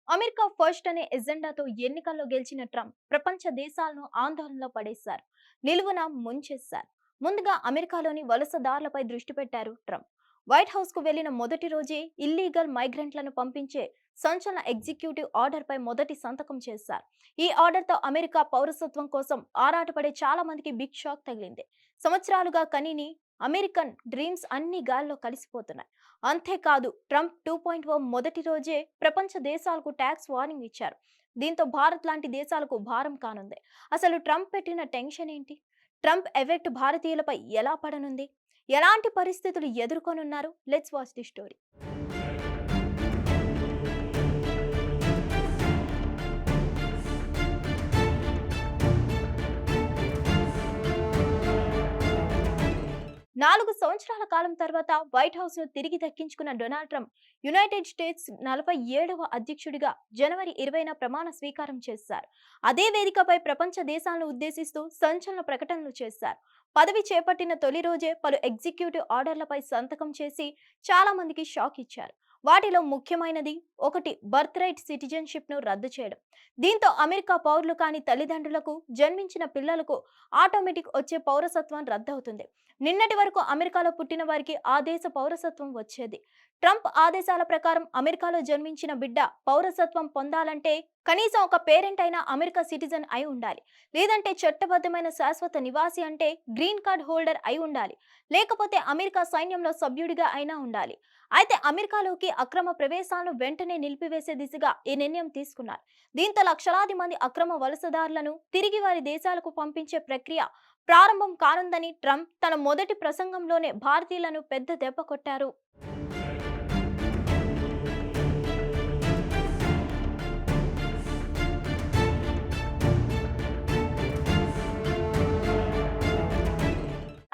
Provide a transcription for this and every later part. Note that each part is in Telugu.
అమెరికా ఫస్ట్ అనే ఎజెండాతో ఎన్నికల్లో గెలిచిన ట్రంప్ ప్రపంచ దేశాలను ఆందోళనలో పడేశారు. నిలువున ముంచేశారు. ముందుగా అమెరికాలోని వలసదారులపై దృష్టి పెట్టారు ట్రంప్. వైట్ హౌస్ కు వెళ్లిన మొదటి రోజే ఇల్లీగల్ మైగ్రెంట్లను పంపించే సంచలన ఎగ్జిక్యూటివ్ ఆర్డర్ పై మొదటి సంతకం చేశారు. ఈ ఆర్డర్ తో అమెరికా పౌరసత్వం కోసం ఆరాటపడే చాలా మందికి బిగ్ షాక్ తగిలింది. సంవత్సరాలుగా కనీని అమెరికన్ డ్రీమ్స్ అన్ని గాల్లో కలిసిపోతున్నాయి. అంతేకాదు ట్రంప్ 2.0 మొదటి రోజే ప్రపంచ దేశాలకు ట్యాక్స్ వార్నింగ్ ఇచ్చారు. దీంతో భారత్ లాంటి దేశాలకు భారం కానుంది. అసలు ట్రంప్ పెట్టిన టెన్షన్ ఏంటి? ట్రంప్ ఎఫెక్ట్ భారతీయులపై ఎలా పడనుంది? ఎలాంటి పరిస్థితులు ఎదుర్కొనున్నారు? Let's watch the story. 4 సంవత్సరాల కాలం తర్వాత వైట్ హౌస్ ను తిరిగి దక్కించుకున్న డొనాల్డ్ ట్రంప్ యునైటెడ్ స్టేట్స్ 47వ అధ్యక్షుడిగా జనవరి 20న ప్రమాణ స్వీకారం చేశారు. అదే వేదికపై ప్రపంచ దేశాలను ఉద్దేశిస్తూ సంచలన ప్రకటనలు చేశారు. పదవి చేపట్టిన తొలి రోజే పలు ఎగ్జిక్యూటివ్ ఆర్డర్లపై సంతకం చేసి చాలా మందికి షాక్ ఇచ్చారు. వాటిలో ముఖ్యమైనది ఒకటి బర్త్ రైట్ సిటిజన్షిప్ ను రద్దు చేయడం. దీంతో అమెరికా పౌరులు కాని తల్లిదండ్రులకు జన్మించిన పిల్లలకు ఆటోమేటిక్ వచ్చే పౌరసత్వం రద్దవుతుంది. నిన్నటి వరకు అమెరికాలో పుట్టిన వారికి ఆ దేశ పౌరసత్వం వచ్చేది. ట్రంప్ ఆదేశాల ప్రకారం అమెరికాలో జన్మించిన బిడ్డ పౌరసత్వం పొందాలంటే కనీసం ఒక పేరెంట్ అయినా అమెరికా సిటిజన్ అయి ఉండాలి. లేదంటే చట్టబద్ధమైన శాశ్వత నివాసి అంటే గ్రీన్ కార్డ్ హోల్డర్ అయి ఉండాలి. లేకపోతే అమెరికా సైన్యంలో సభ్యుడిగా అయినా ఉండాలి. అయితే అమెరికాలోకి అక్రమ ప్రవేశాలను వెంటనే నిలిపివేసే దిశగా ఈ నిర్ణయం తీసుకున్నారు. దీంతో లక్షలాది మంది అక్రమ వలసదారులను తిరిగి వారి దేశాలకు పంపించే ప్రక్రియ ప్రారంభం కానుందని ట్రంప్ తన మొదటి ప్రసంగంలోనే భారతీయులను పెద్ద దెబ్బ కొట్టారు.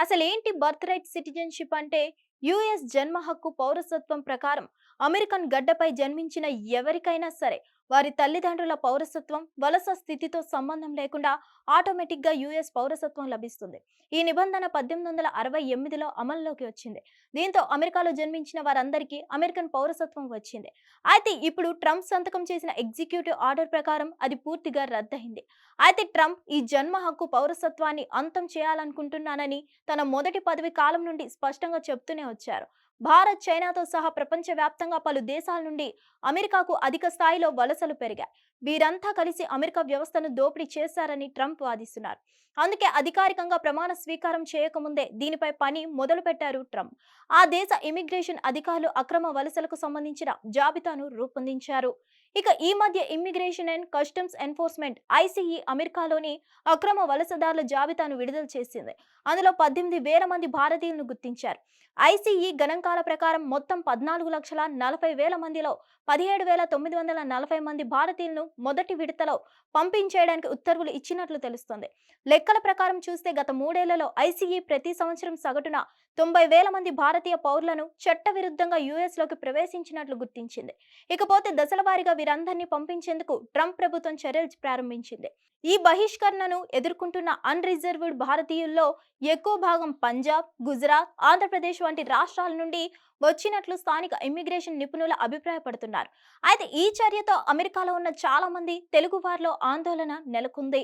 అసలేంటి బర్త్ రైట్ సిటిజన్షిప్ అంటే? యుఎస్ జన్మ హక్కు పౌరసత్వం ప్రకారం అమెరికన్ గడ్డపై జన్మించిన ఎవరికైనా సరే వారి తల్లిదండ్రుల పౌరసత్వం వలస స్థితితో సంబంధం లేకుండా ఆటోమేటిక్ గా యుఎస్ పౌరసత్వం లభిస్తుంది. ఈ నిబంధన 1868లో అమల్లోకి వచ్చింది. దీంతో అమెరికాలో జన్మించిన వారందరికీ అమెరికన్ పౌరసత్వం వచ్చింది. అయితే ఇప్పుడు ట్రంప్ సంతకం చేసిన ఎగ్జిక్యూటివ్ ఆర్డర్ ప్రకారం అది పూర్తిగా రద్దయింది. అయితే ట్రంప్ ఈ జన్మ హక్కు పౌరసత్వాన్ని అంతం చేయాలనుకుంటున్నానని తన మొదటి పదవి కాలం నుండి స్పష్టంగా చెప్తూనే వచ్చారు. భారత్, చైనాతో సహా ప్రపంచవ్యాప్తంగా పలు దేశాల నుండి అమెరికాకు అధిక స్థాయిలో వలసలు పెరిగాయి. వీరంతా కలిసి అమెరికా వ్యవస్థను దోపిడీ చేశారని ట్రంప్ వాదిస్తున్నారు. అందుకే అధికారికంగా ప్రమాణ స్వీకారం చేయకముందే దీనిపై పని మొదలుపెట్టారు ట్రంప్. ఆ దేశ ఇమిగ్రేషన్ అధికారులు అక్రమ వలసలకు సంబంధించిన జాబితాను రూపొందించారు. ఇక ఈ మధ్య immigration and customs enforcement ICE అమెరికాలోని అక్రమ వలసదారుల జాబితాను విడుదల చేసింది. అందులో 18,000 మంది భారతీయులను గుర్తించారు. ఐసీఈ గణాంకాల ప్రకారం మొత్తం 14,40,000 మందిలో 17,940 మంది భారతీయులను మొదటి విడతలో పంపించేయడానికి ఉత్తర్వులు ఇచ్చినట్లు తెలుస్తోంది. లెక్కల ప్రకారం చూస్తే గత 3 ఏళ్లలో ఐసీఈ ప్రతి సంవత్సరం సగటున 90,000 మంది భారతీయ పౌరులను చట్టవిరుద్ధంగా యుఎస్లోకి ప్రవేశించినట్లు గుర్తించింది. ఇకపోతే దశలవారీగా వీరందరినీ పంపించేందుకు ట్రంప్ ప్రభుత్వం చర్యలు ప్రారంభించింది. ఈ బహిష్కరణను ఎదుర్కొంటున్న అన్ రిజర్వ్డ్ భారతీయుల్లో ఎక్కువ భాగం పంజాబ్, గుజరాత్, ఆంధ్రప్రదేశ్ వంటి రాష్ట్రాల నుండి వచ్చినట్లు స్థానిక ఇమ్మిగ్రేషన్ నిపుణులు అభిప్రాయపడుతున్నారు. అయితే ఈ చర్యతో అమెరికాలో ఉన్న చాలా మంది తెలుగు వారిలో ఆందోళన నెలకొంది.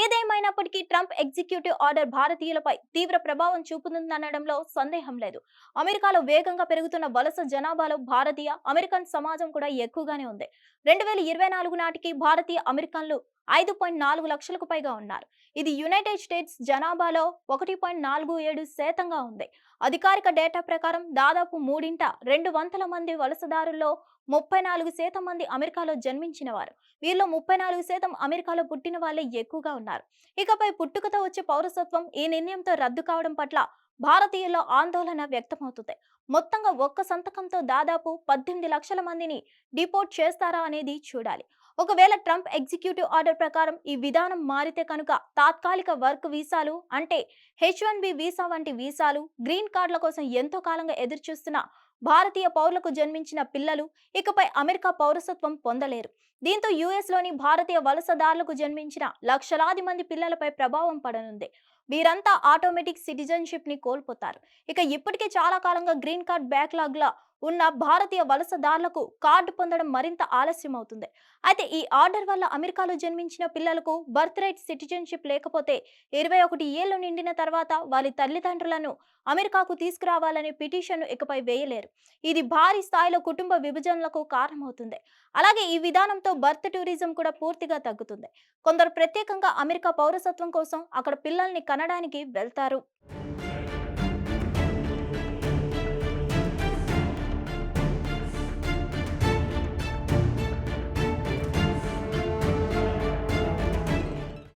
ఏదేమైనప్పటికీ ట్రంప్ ఎగ్జిక్యూటివ్ ఆర్డర్ భారతీయులపై తీవ్ర ప్రభావం చూపుతుందనడంలో సందేహం లేదు. అమెరికాలో వేగంగా పెరుగుతున్న వలస జనాభాలో భారతీయ, అమెరికన్ సమాజం కూడా ఎక్కువగానే ఉంది. 2024 నాటికి భారతీయ అమెరికన్లు 5.4 లక్షలకు పైగా ఉన్నారు. ఇది యునైటెడ్ స్టేట్స్ జనాభాలో 1.47% ఉంది. అధికారిక డేటా ప్రకారం దాదాపు మూడింట 2 వంతుల మంది వలసదారుల్లో 34% మంది అమెరికాలో జన్మించిన వారు. వీరిలో 34% అమెరికాలో పుట్టిన వాళ్ళే ఎక్కువగా ఉన్నారు. ఇకపై పుట్టుకతో వచ్చే పౌరసత్వం ఈ నిర్ణయంతో రద్దు కావడం పట్ల భారతీయుల్లో ఆందోళన వ్యక్తమవుతుంది. మొత్తంగా ఒక్క సంతకంతో దాదాపు 18 లక్షల మందిని డిపోర్ట్ చేస్తారా అనేది చూడాలి. ఒకవేళ ట్రంప్ ఎగ్జిక్యూటివ్ ఆర్డర్ ప్రకారం ఈ విధానం మారితే కనుక తాత్కాలిక వర్క్ వీసాలు అంటే H1B వీసా వంటి వీసాలు, గ్రీన్ కార్డుల కోసం ఎంతో కాలంగా ఎదురుచూస్తున్న భారతీయ పౌరులకు జన్మించిన పిల్లలు ఇకపై అమెరికా పౌరసత్వం పొందలేరు. దీంతో యుఎస్లోని భారతీయ వలసదారులకు జన్మించిన లక్షలాది మంది పిల్లలపై ప్రభావం పడనుంది. వీరంతా ఆటోమేటిక్ సిటిజన్షిప్ ని కోల్పోతారు. ఇక ఇప్పటికే చాలా కాలంగా గ్రీన్ కార్డ్ బ్యాక్లాగ్ లా ఉన్న భారతీయ వలసదారులకు కార్డు పొందడం మరింత ఆలస్యం అవుతుంది. అయితే ఈ ఆర్డర్ వల్ల అమెరికాలో జన్మించిన పిల్లలకు బర్త్ రైట్ సిటిజన్షిప్ లేకపోతే 21 ఏళ్లు నిండిన తర్వాత వారి తల్లిదండ్రులను అమెరికాకు తీసుకురావాలనే పిటిషన్ను ఇకపై వేయలేరు. ఇది భారీ స్థాయిలో కుటుంబ విభజనలకు కారణమవుతుంది. అలాగే ఈ విధానంతో బర్త్ టూరిజం కూడా పూర్తిగా తగ్గుతుంది. కొందరు ప్రత్యేకంగా అమెరికా పౌరసత్వం కోసం అక్కడ పిల్లల్ని కనడానికి వెళ్తారు.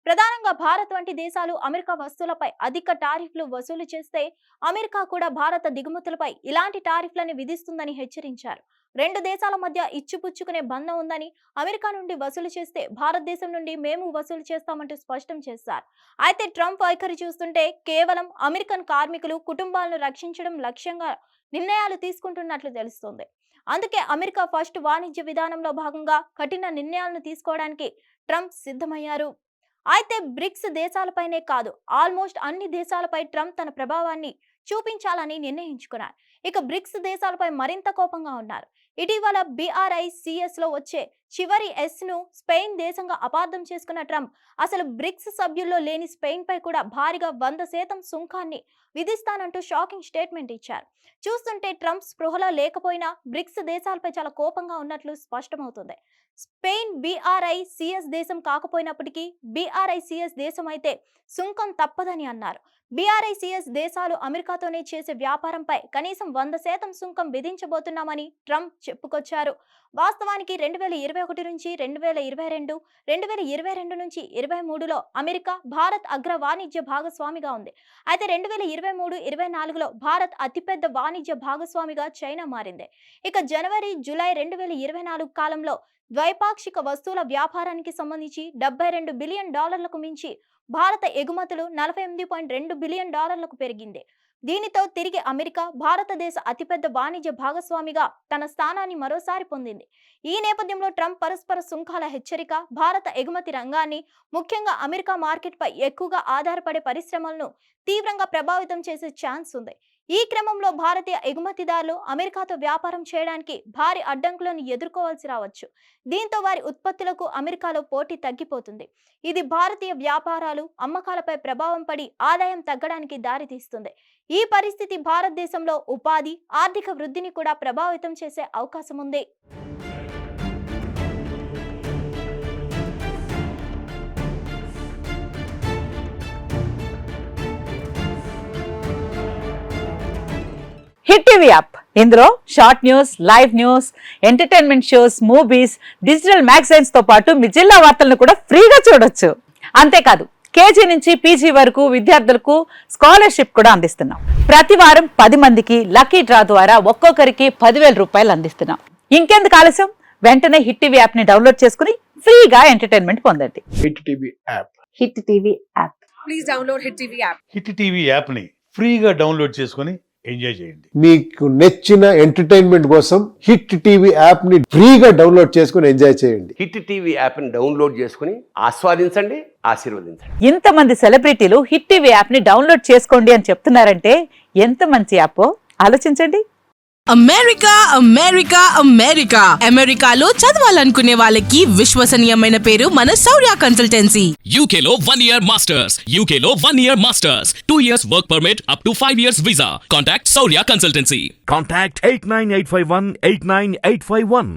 ప్రధానంగా భారత్ వంటి దేశాలు అమెరికా వస్తువులపై అధిక టారిఫ్లు వసూలు చేస్తే అమెరికా కూడా భారత దిగుమతులపై ఇలాంటి టారిఫ్లను విధిస్తుందని హెచ్చరించారు. రెండు దేశాల మధ్య ఇచ్చిపుచ్చుకునే బంధం ఉందని, అమెరికా నుండి వసూలు చేస్తే భారతదేశం నుండి మేము వసూలు చేస్తామంటూ స్పష్టం చేశారు. అయితే ట్రంప్ వైఖరి చూస్తుంటే కేవలం అమెరికన్ కార్మికులు, కుటుంబాలను రక్షించడం లక్ష్యంగా నిర్ణయాలు తీసుకుంటున్నట్లు తెలుస్తోంది. అందుకే అమెరికా ఫస్ట్ వాణిజ్య విధానంలో భాగంగా కఠిన నిర్ణయాలను తీసుకోవడానికి ట్రంప్ సిద్ధమయ్యారు. అయితే బ్రిక్స్ దేశాలపైనే కాదు, ఆల్మోస్ట్ అన్ని దేశాలపై ట్రంప్ తన ప్రభావాన్ని చూపించాలని నిర్ణయించుకున్నారు. ఇక బ్రిక్స్ దేశాలపై మరింత కోపంగా ఉన్నారు. ఇటీవల BRICS లో వచ్చే చివరి S ను స్పెయిన్ దేశంగా అపార్థం చేసుకున్న ట్రంప్ అసలు బ్రిక్స్ సభ్యుల్లో లేని స్పెయిన్ పై కూడా భారీగా 100% సుంకాన్ని విధిస్తానంటూ షాకింగ్ స్టేట్మెంట్ ఇచ్చారు. చూస్తుంటే ట్రంప్ స్పృహలో లేకపోయినా బ్రిక్స్ దేశాలపై చాలా కోపంగా ఉన్నట్లు స్పష్టమవుతుంది. స్పెయిన్ BRICS దేశం కాకపోయినప్పటికీ BRICS దేశం అయితే సుంకం తప్పదని అన్నారు. BRICS దేశాలు అమెరికాతోనే చేసే వ్యాపారంపై కనీసం 100% సుంకం విధించబోతున్నామని ట్రంప్ చెప్పుకొచ్చారు. వాస్తవానికి 2021 నుంచి 2022, 2022 నుంచి 23లో అమెరికా భారత్ అగ్ర వాణిజ్య భాగస్వామిగా ఉంది. అయితే 2023, 24లో భారత్ అతిపెద్ద వాణిజ్య భాగస్వామిగా చైనా మారింది. ఇక జనవరి, జూలై 2024 కాలంలో ద్వైపాక్షిక వస్తువుల వ్యాపారానికి సంబంధించి $72 బిలియన్ మించి భారత ఎగుమతులు $48.2 బిలియన్ పెరిగింది. దీనితో తిరిగి అమెరికా భారతదేశ అతిపెద్ద వాణిజ్య భాగస్వామిగా తన స్థానాన్ని మరోసారి పొందింది. ఈ నేపథ్యంలో ట్రంప్ పరస్పర సుంకాల హెచ్చరిక భారత ఎగుమతి రంగాన్ని, ముఖ్యంగా అమెరికా మార్కెట్పై ఎక్కువగా ఆధారపడే పరిశ్రమలను తీవ్రంగా ప్రభావితం చేసే ఛాన్స్ ఉంది. ఈ క్రమంలో భారతీయ ఎగుమతిదారులు అమెరికాతో వ్యాపారం చేయడానికి భారీ అడ్డంకులను ఎదుర్కోవాల్సి రావచ్చు. దీంతో వారి ఉత్పత్తులకు అమెరికాలో పోటీ తగ్గిపోతుంది. ఇది భారతీయ వ్యాపారాలు, అమ్మకాలపై ప్రభావం పడి ఆదాయం తగ్గడానికి దారితీస్తుంది. ఈ పరిస్థితి భారతదేశంలో ఉపాధి, ఆర్థిక వృద్ధిని కూడా ప్రభావితం చేసే అవకాశం ఉంది. హిట్ టీవీ యాప్, ఇందులో short news, live news, entertainment shows, movies, digital magazines తో పాటు మీ జిల్లా వార్తలను కూడా ఫ్రీగా చూడొచ్చు. అంతేకాదు KG నుంచి PG వరకు విద్యార్థులకు స్కాలర్షిప్ కూడా అందిస్తున్నాం. ప్రతి వారం 10 మందికి లక్కీ డ్రా ద్వారా ఒక్కొక్కరికి 10,000 రూపాయలు అందిస్తున్నాం. ఇంకెందుకు ఆలస్యం, వెంటనే హిట్ టీవీ యాప్ ని డౌన్లోడ్ చేసుకుని ఫ్రీగా ఎంటర్టైన్మెంట్ పొందండి. Hit TV app. Hit TV app. Please download hit TV app. Hit TV app ని ఫ్రీగా డౌన్లోడ్ చేసుకుని ఎంజాయ్ చేయండి. మీకు నచ్చిన ఎంటర్టైన్మెంట్ కోసం హిట్ టీవీ యాప్ ని ఫ్రీగా డౌన్లోడ్ చేసుకుని ఎంజాయ్ చేయండి. హిట్ టీవీ యాప్ ని డౌన్లోడ్ చేసుకుని ఆస్వాదించండి, ఆశీర్వదించండి. ఇంతమంది సెలబ్రిటీలు హిట్ టీవీ యాప్ ని డౌన్లోడ్ చేసుకోండి అని చెప్తున్నారంటే ఎంత మంచి యాప్ ఆలోచించండి. అమెరికా అమెరికా అమెరికా అమెరికాలో చదవాలనుకునే వాళ్ళకి విశ్వసనీయమైన పేరు మన శౌర్య కన్సల్టెన్సీ. UK లో 1 year masters. UK లో 1 year masters. 2 years work permit up to 5 years visa. Contact Saurya Consultancy. Contact 89851 89851.